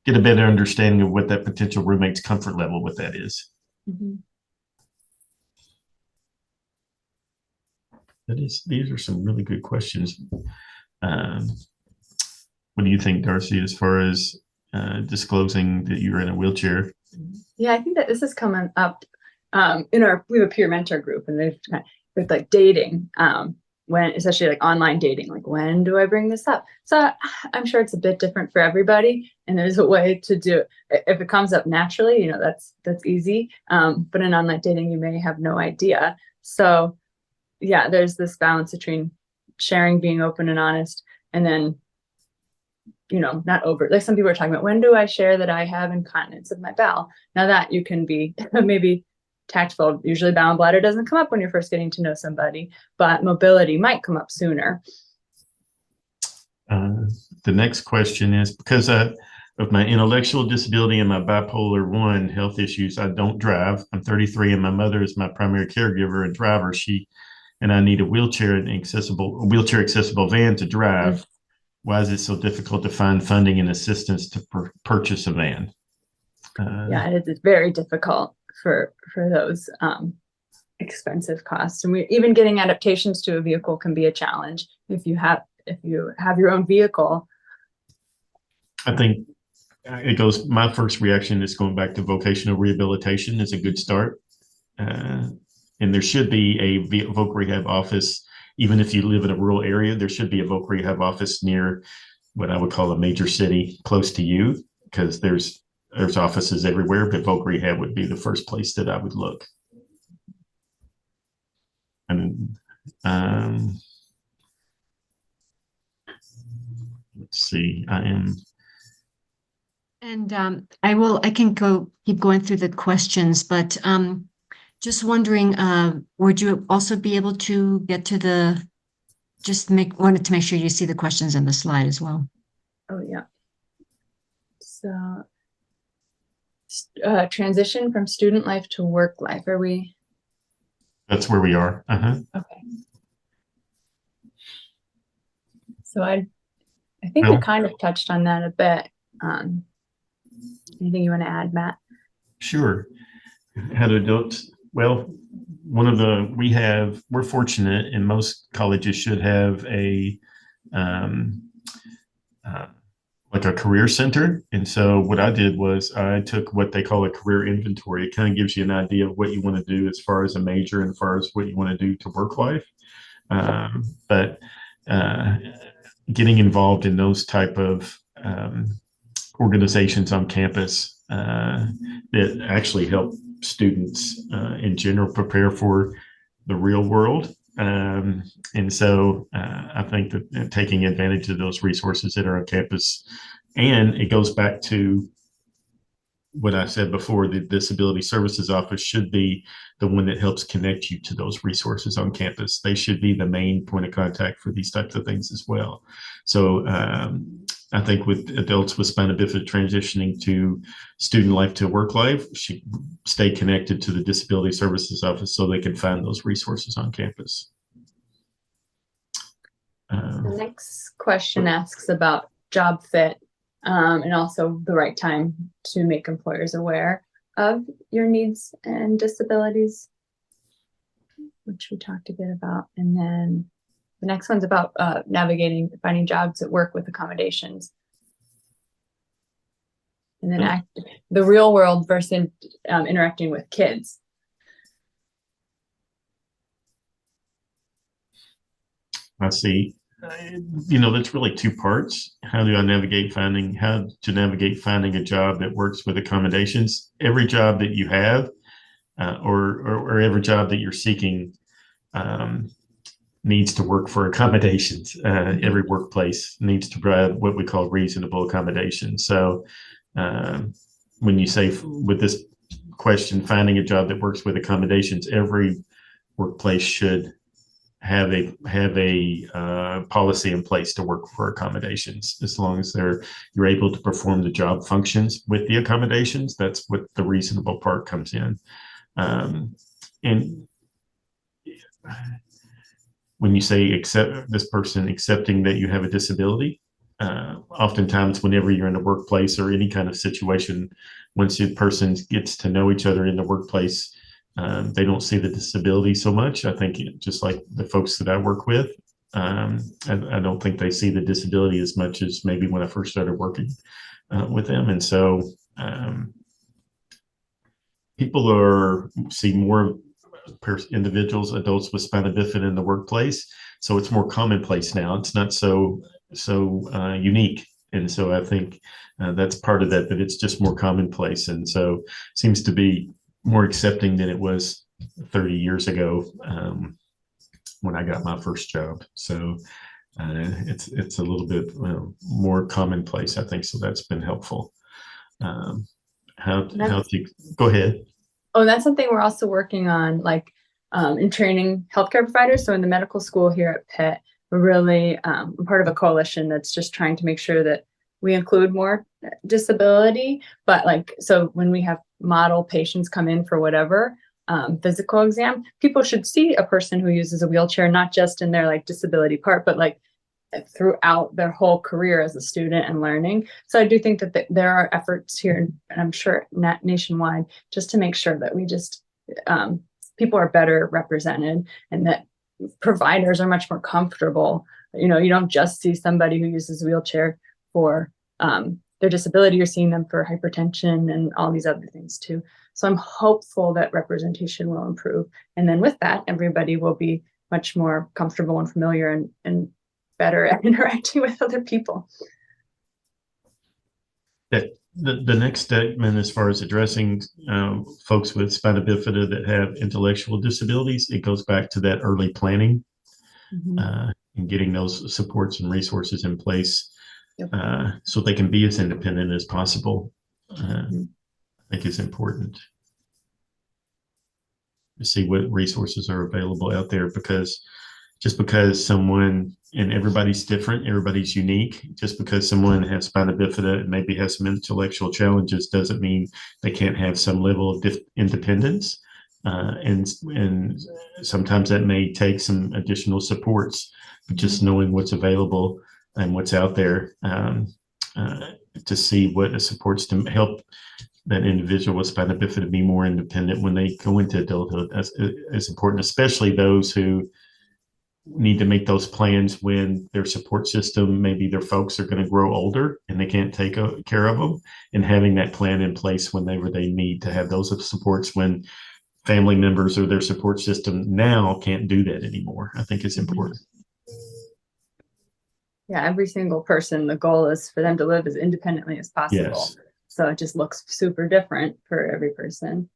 get a better understanding of what that potential roommate's comfort level with that is. These are some really good questions. What do you think, Darcie, as far as disclosing that you're in a wheelchair? Yeah, I think that this is coming up we have a peer mentor group, and with like dating, when, especially like online dating, like when do I bring this up? So I'm sure it's a bit different for everybody, and there's a way to do it. If it comes up naturally, that's easy. But in online dating, you may have no idea. So yeah, there's this balance between sharing, being open and honest, and then, not over, like some people are talking about, when do I share that I have incontinence of my bowel? Now that you can be maybe tactful. Usually bowel and bladder doesn't come up when you're first getting to know somebody, but mobility might come up sooner. The next question is, because of my intellectual disability and my bipolar 1 health issues, I don't drive. I'm 33 and my mother is my primary caregiver and driver. And I need a wheelchair accessible van to drive. Why is it so difficult to find funding and assistance to purchase a van? Yeah, it is very difficult for those expensive costs. And even getting adaptations to a vehicle can be a challenge if you have your own vehicle. I think my first reaction is going back to vocational rehabilitation is a good start. And there should be a voc rehab office, even if you live in a rural area. There should be a voc rehab office near what I would call a major city close to you, because there's offices everywhere, but voc rehab would be the first place that I would look. And let's see, I am And I can keep going through the questions, but just wondering, would you also be able to get to wanted to make sure you see the questions in the slide as well. Oh, yeah. So, transition from student life to work life. Are we? That's where we are. Okay. So I think Well, we kind of touched on that a bit. Anything you want to add, Matt? sure. How to do it? Well, we're fortunate, and most colleges should have a like a career center. And so what I did was I took what they call a career inventory. It kind of gives you an idea of what you want to do as far as a major and as far as what you want to do to work life. But getting involved in those type of organizations on campus that actually help students in general prepare for the real world. And so I think that taking advantage of those resources that are on campus, and it goes back to what I said before, the Disability Services Office should be the one that helps connect you to those resources on campus. They should be the main point of contact for these types of things as well. So I think with adults with spina bifida transitioning to student life to work life, should stay connected to the Disability Services Office so they can find those resources on campus. The next question asks about job fit and also the right time to make employers aware of your needs and disabilities, which we talked a bit about. And then the next one's about finding jobs at work with accommodations. And then the real world versus interacting with kids. I see. That's really two parts. How to navigate finding a job that works with accommodations. Every job that you have or every job that you're seeking needs to work for accommodations. Every workplace needs to provide what we call reasonable accommodations. So when you say with this question, finding a job that works with accommodations, every workplace should have a policy in place to work for accommodations. As long as you're able to perform the job functions with the accommodations, that's what the reasonable part comes in. And when you say this person accepting that you have a disability, oftentimes whenever you're in a workplace or any kind of situation, once the person gets to know each other in the workplace, they don't see the disability so much. I think just like the folks that I work with, I don't think they see the disability as much as maybe when I first started working with them. And so people see more individuals, adults with spina bifida in the workplace. So it's more commonplace now. It's not so unique. And so I think that's part of that it's just more commonplace. And so seems to be more accepting than it was 30 years ago when I got my first job. So it's a little bit more commonplace, I think. So that's been helpful. How to go ahead. Oh, that's something we're also working on, like in training healthcare providers. So in the medical school here at Pitt, we're really part of a coalition that's just trying to make sure that we include more disability. But so when we have model patients come in for whatever physical exam, people should see a person who uses a wheelchair, not just in their disability part, but throughout their whole career as a student and learning. So I do think that there are efforts here, and I'm sure nationwide, just to make sure that we just people are better represented and that providers are much more comfortable. You don't just see somebody who uses a wheelchair for their disability, you're seeing them for hypertension and all these other things too. So I'm hopeful that representation will improve. And then with that, everybody will be much more comfortable and familiar and better at interacting with other people. The next statement, as far as addressing folks with spina bifida that have intellectual disabilities, it goes back to that early planning and getting those supports and resources in place Yep. so they can be as independent as possible. I think is important to see what resources are available out there, because just because someone, and everybody's different, everybody's unique, just because someone has spina bifida and maybe has some intellectual challenges doesn't mean they can't have some level of independence. And sometimes that may take some additional supports, but just knowing what's available and what's out there, to see what supports to help that individual with spina bifida be more independent when they go into adulthood. That's important, especially those who need to make those plans when their support system, maybe their folks are going to grow older and they can't take care of them, and having that plan in place whenever they need to have those supports when family members or their support system now can't do that anymore, I think is important. Yeah, every single person, the goal is for them to live as independently as possible. Yes. So it just looks super different for every person.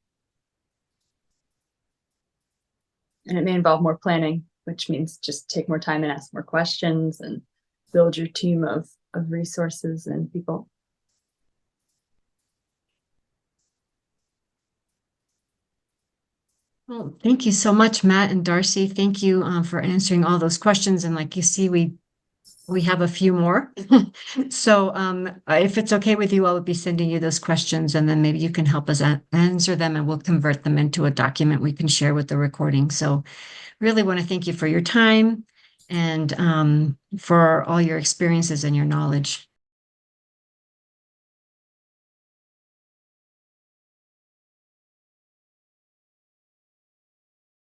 And it may involve more planning, which means just take more time and ask more questions and build your team of resources and people. Well, thank you so much, Matt and Darcie. Thank you for answering all those questions. And like you see, we have a few more. So if it's okay with you, I will be sending you those questions, and then maybe you can help us answer them, and we'll convert them into a document we can share with the recording. So really want to thank you for your time and for all your experiences and your knowledge.